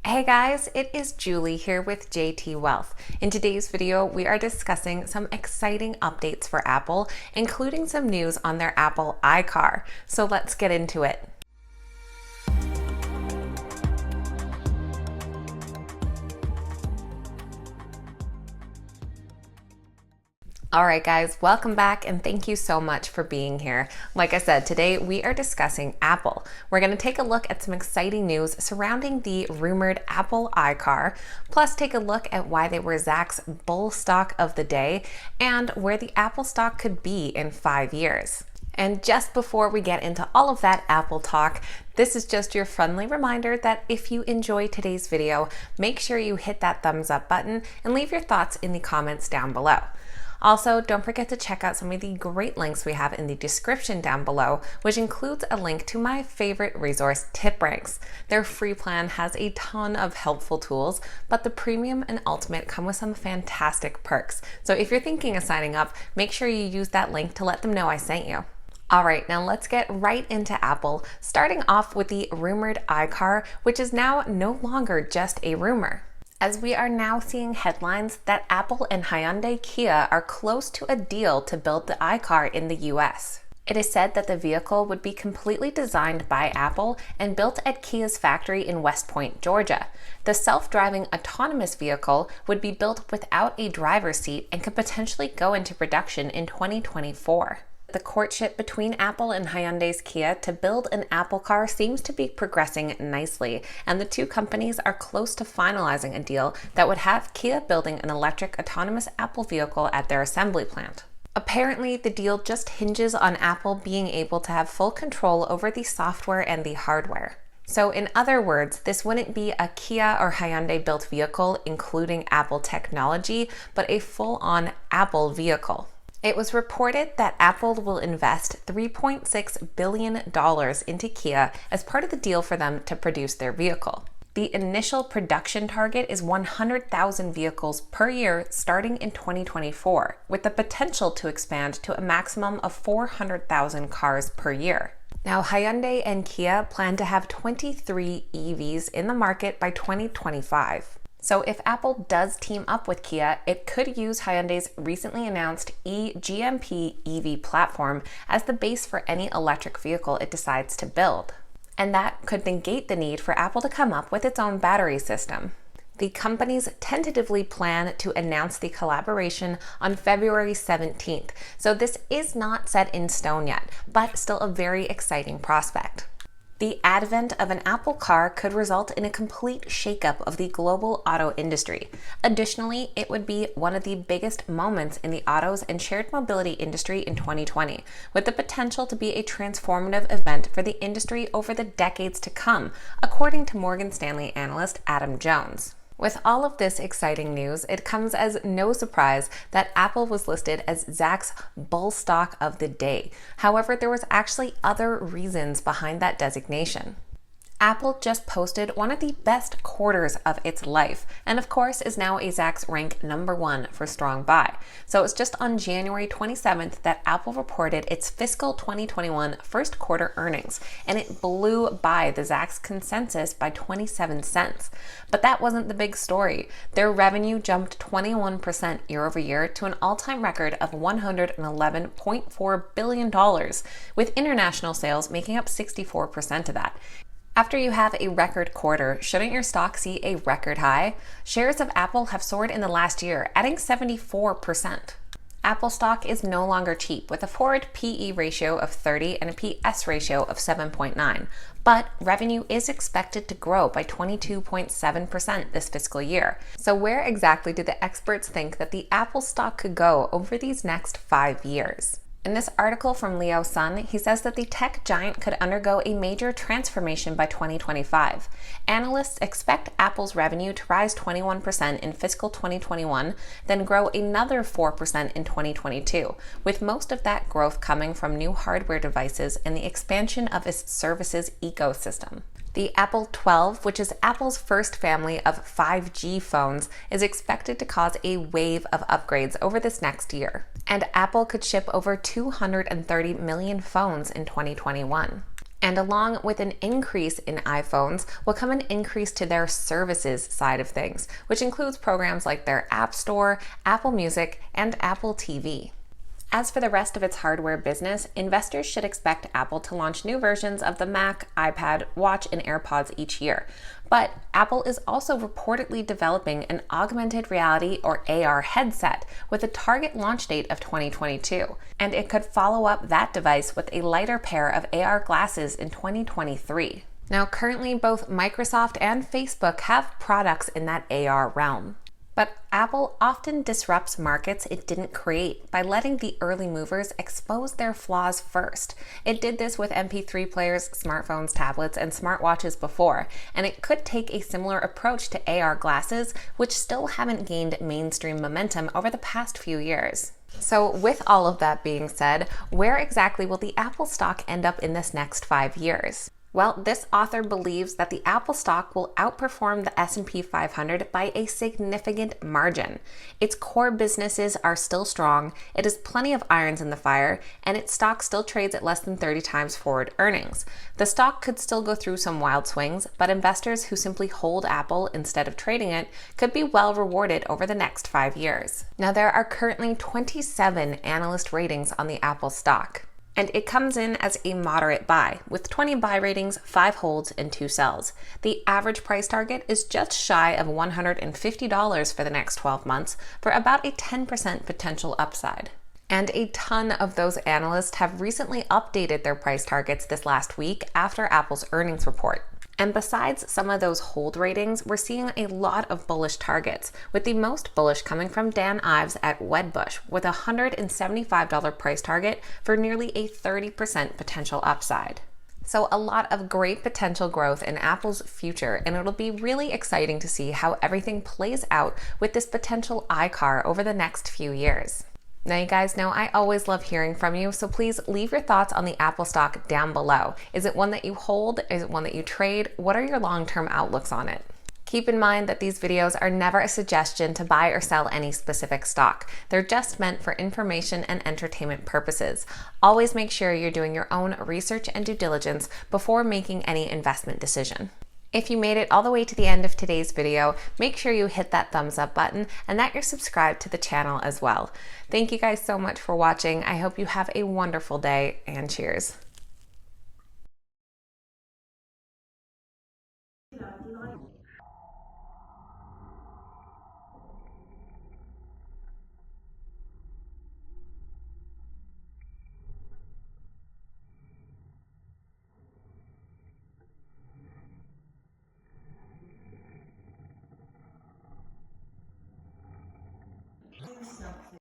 Hey guys, it is Julie here with JT Wealth. In today's video, we are discussing some exciting updates for Apple, including some news on their Apple iCar. So let's get into it. All right, guys, welcome back and thank you so much for being here. Like I said, today we are discussing Apple. We're going to take a look at some exciting news surrounding the rumored Apple iCar, plus take a look at why they were Zack's bull stock of the day and where the Apple stock could be in 5 years. And just before we get into all of that Apple talk, this is just your friendly reminder that if you enjoy today's video, make sure you hit that thumbs up button and leave your thoughts in the comments down below. Also, don't forget to check out some of the great links we have in the description down below, which includes a link to my favorite resource, TipRanks. Their free plan has a ton of helpful tools, but the premium and ultimate come with some fantastic perks. So if you're thinking of signing up, make sure you use that link to let them know I sent you. All right, now let's get right into Apple, starting off with the rumored iCar, which is now no longer just a rumor, as we are now seeing headlines that Apple and Hyundai Kia are close to a deal to build the iCar in the US. It is said that the vehicle would be completely designed by Apple and built at Kia's factory in West Point, Georgia. The self-driving autonomous vehicle would be built without a driver's seat and could potentially go into production in 2024. The courtship between Apple and Hyundai's Kia to build an Apple car seems to be progressing nicely, and the two companies are close to finalizing a deal that would have Kia building an electric autonomous Apple vehicle at their assembly plant. Apparently, the deal just hinges on Apple being able to have full control over the software and the hardware. So in other words, this wouldn't be a Kia or Hyundai built vehicle including Apple technology, but a full-on Apple vehicle. It was reported that Apple will invest $3.6 billion into Kia as part of the deal for them to produce their vehicle. The initial production target is 100,000 vehicles per year starting in 2024, with the potential to expand to a maximum of 400,000 cars per year. Now, Hyundai and Kia plan to have 23 EVs in the market by 2025. So if Apple does team up with Kia, it could use Hyundai's recently announced eGMP EV platform as the base for any electric vehicle it decides to build. And that could negate the need for Apple to come up with its own battery system. The companies tentatively plan to announce the collaboration on February 17th, so this is not set in stone yet, but still a very exciting prospect. The advent of an Apple car could result in a complete shakeup of the global auto industry. Additionally, it would be one of the biggest moments in the autos and shared mobility industry in 2020, with the potential to be a transformative event for the industry over the decades to come, according to Morgan Stanley analyst Adam Jones. With all of this exciting news, it comes as no surprise that Apple was listed as Zack's bull stock of the day. However, there was actually other reasons behind that designation. Apple just posted one of the best quarters of its life, and of course is now a Zack's rank #1 for strong buy. So it's just on January 27th that Apple reported its fiscal 2021 first quarter earnings, and it blew by the Zack's consensus by 27 cents. But that wasn't the big story. Their revenue jumped 21% year over year to an all-time record of $111.4 billion, with international sales making up 64% of that. After you have a record quarter, shouldn't your stock see a record high? Shares of Apple have soared in the last year, adding 74%. Apple stock is no longer cheap, with a forward PE ratio of 30 and a PS ratio of 7.9, but revenue is expected to grow by 22.7% this fiscal year. So where exactly do the experts think that the Apple stock could go over these next 5 years? In this article from Leo Sun, he says that the tech giant could undergo a major transformation by 2025. Analysts expect Apple's revenue to rise 21% in fiscal 2021, then grow another 4% in 2022, with most of that growth coming from new hardware devices and the expansion of its services ecosystem. The Apple 12, which is Apple's first family of 5G phones, is expected to cause a wave of upgrades over this next year, and Apple could ship over 230 million phones in 2021. And along with an increase in iPhones will come an increase to their services side of things, which includes programs like their App Store, Apple Music, and Apple TV. As for the rest of its hardware business, investors should expect Apple to launch new versions of the Mac, iPad, Watch, and AirPods each year. But Apple is also reportedly developing an augmented reality or AR headset with a target launch date of 2022, and it could follow up that device with a lighter pair of AR glasses in 2023. Now, currently, both Microsoft and Facebook have products in that AR realm. But Apple often disrupts markets it didn't create by letting the early movers expose their flaws first. It did this with MP3 players, smartphones, tablets, and smartwatches before, and it could take a similar approach to AR glasses, which still haven't gained mainstream momentum over the past few years. So with all of that being said, where exactly will the Apple stock end up in this next 5 years? Well, this author believes that the Apple stock will outperform the S&P 500 by a significant margin. Its core businesses are still strong, it has plenty of irons in the fire, and its stock still trades at less than 30 times forward earnings. The stock could still go through some wild swings, but investors who simply hold Apple instead of trading it could be well rewarded over the next 5 years. Now, there are currently 27 analyst ratings on the Apple stock, and it comes in as a moderate buy, with 20 buy ratings, 5 holds, and 2 sells. The average price target is just shy of $150 for the next 12 months, for about a 10% potential upside. And a ton of those analysts have recently updated their price targets this last week after Apple's earnings report. And besides some of those hold ratings, we're seeing a lot of bullish targets, with the most bullish coming from Dan Ives at Wedbush, with a $175 price target for nearly a 30% potential upside. So a lot of great potential growth in Apple's future, and it'll be really exciting to see how everything plays out with this potential iCar over the next few years. Now, you guys know I always love hearing from you, so please leave your thoughts on the Apple stock down below. Is it one that you hold? Is it one that you trade? What are your long-term outlooks on it? Keep in mind that these videos are never a suggestion to buy or sell any specific stock. They're just meant for information and entertainment purposes. Always make sure you're doing your own research and due diligence before making any investment decision. If you made it all the way to the end of today's video, make sure you hit that thumbs up button and that you're subscribed to the channel as well. Thank you guys so much for watching. I hope you have a wonderful day, and cheers. Do something.